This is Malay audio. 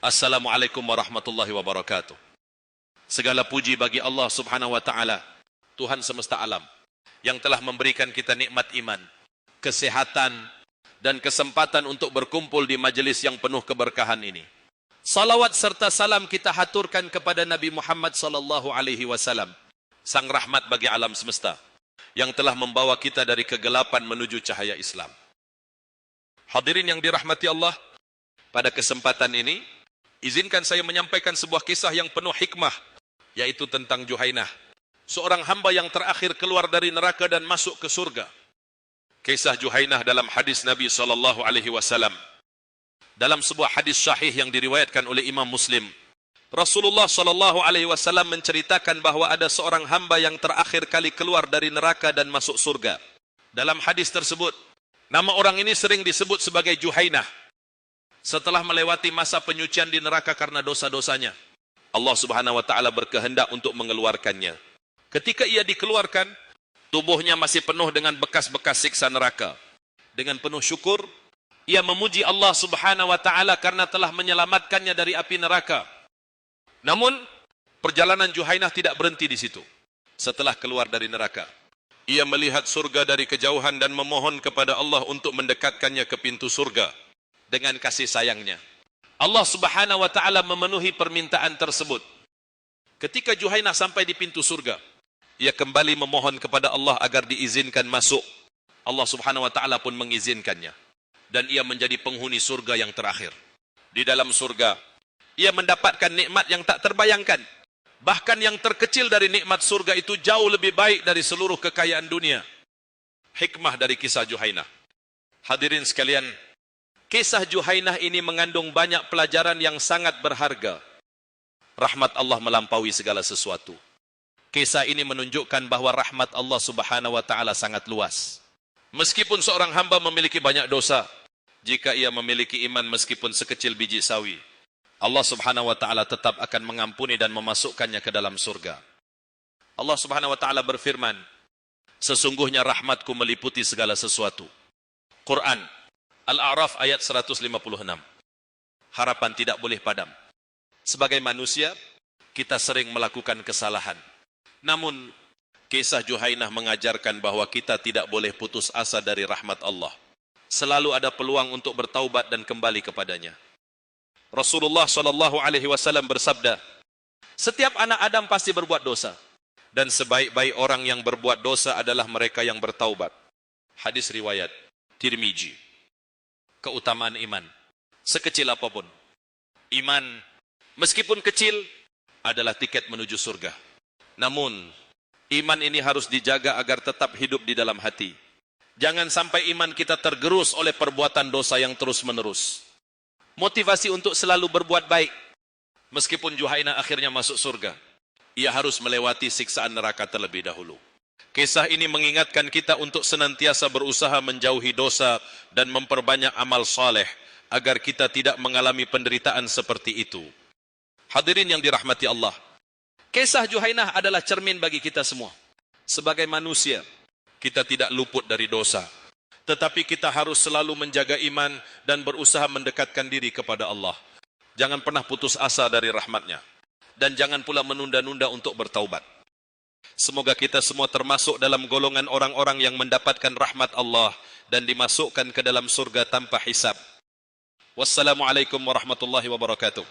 Assalamualaikum warahmatullahi wabarakatuh. Segala puji bagi Allah subhanahu wa ta'ala, Tuhan semesta alam, yang telah memberikan kita nikmat iman, kesehatan, dan kesempatan untuk berkumpul di majelis yang penuh keberkahan ini. Salawat serta salam kita haturkan kepada Nabi Muhammad sallallahu alaihi wasallam, sang rahmat bagi alam semesta, yang telah membawa kita dari kegelapan menuju cahaya Islam. Hadirin yang dirahmati Allah, pada kesempatan ini, izinkan saya menyampaikan sebuah kisah yang penuh hikmah, yaitu tentang Juhainah, seorang hamba yang terakhir keluar dari neraka dan masuk ke surga. Kisah Juhainah dalam hadis Nabi SAW. Dalam sebuah hadis sahih yang diriwayatkan oleh Imam Muslim, Rasulullah SAW menceritakan bahwa ada seorang hamba yang terakhir kali keluar dari neraka dan masuk surga. Dalam hadis tersebut, nama orang ini sering disebut sebagai Juhainah. Setelah melewati masa penyucian di neraka karena dosa-dosanya, Allah subhanahu wa ta'ala berkehendak untuk mengeluarkannya. Ketika ia dikeluarkan, tubuhnya masih penuh dengan bekas-bekas siksa neraka. Dengan penuh syukur, ia memuji Allah subhanahu wa ta'ala karena telah menyelamatkannya dari api neraka. Namun, perjalanan Juhainah tidak berhenti di situ. Setelah keluar dari neraka, ia melihat surga dari kejauhan dan memohon kepada Allah untuk mendekatkannya ke pintu surga dengan kasih sayangnya. Allah subhanahu wa ta'ala memenuhi permintaan tersebut. Ketika Juhainah sampai di pintu surga, ia kembali memohon kepada Allah agar diizinkan masuk. Allah subhanahu wa ta'ala pun mengizinkannya. Dan ia menjadi penghuni surga yang terakhir. Di dalam surga, ia mendapatkan nikmat yang tak terbayangkan. Bahkan yang terkecil dari nikmat surga itu jauh lebih baik dari seluruh kekayaan dunia. Hikmah dari kisah Juhainah. Hadirin sekalian, kisah Juhainah ini mengandung banyak pelajaran yang sangat berharga. Rahmat Allah melampaui segala sesuatu. Kisah ini menunjukkan bahwa rahmat Allah subhanahu wa ta'ala sangat luas. Meskipun seorang hamba memiliki banyak dosa, jika ia memiliki iman meskipun sekecil biji sawi, Allah subhanahu wa ta'ala tetap akan mengampuni dan memasukkannya ke dalam surga. Allah subhanahu wa ta'ala berfirman, sesungguhnya rahmatku meliputi segala sesuatu. Quran Al-A'raf ayat 156. Harapan tidak boleh padam. Sebagai manusia, kita sering melakukan kesalahan. Namun, kisah Juhainah mengajarkan bahwa kita tidak boleh putus asa dari rahmat Allah. Selalu ada peluang untuk bertaubat dan kembali kepadanya. Rasulullah SAW bersabda, setiap anak Adam pasti berbuat dosa, dan sebaik-baik orang yang berbuat dosa adalah mereka yang bertaubat. Hadis riwayat Tirmizi. Keutamaan iman, sekecil apapun, iman meskipun kecil adalah tiket menuju surga. Namun, iman ini harus dijaga agar tetap hidup di dalam hati. Jangan sampai iman kita tergerus oleh perbuatan dosa yang terus-menerus. Motivasi untuk selalu berbuat baik. Meskipun Juhainah akhirnya masuk surga, ia harus melewati siksaan neraka terlebih dahulu. Kisah ini mengingatkan kita untuk senantiasa berusaha menjauhi dosa dan memperbanyak amal saleh agar kita tidak mengalami penderitaan seperti itu. Hadirin yang dirahmati Allah, kisah Juhainah adalah cermin bagi kita semua. Sebagai manusia, kita tidak luput dari dosa, tetapi kita harus selalu menjaga iman dan berusaha mendekatkan diri kepada Allah. Jangan pernah putus asa dari rahmatnya, dan jangan pula menunda-nunda untuk bertaubat. Semoga kita semua termasuk dalam golongan orang-orang yang mendapatkan rahmat Allah dan dimasukkan ke dalam surga tanpa hisab. Wassalamualaikum warahmatullahi wabarakatuh.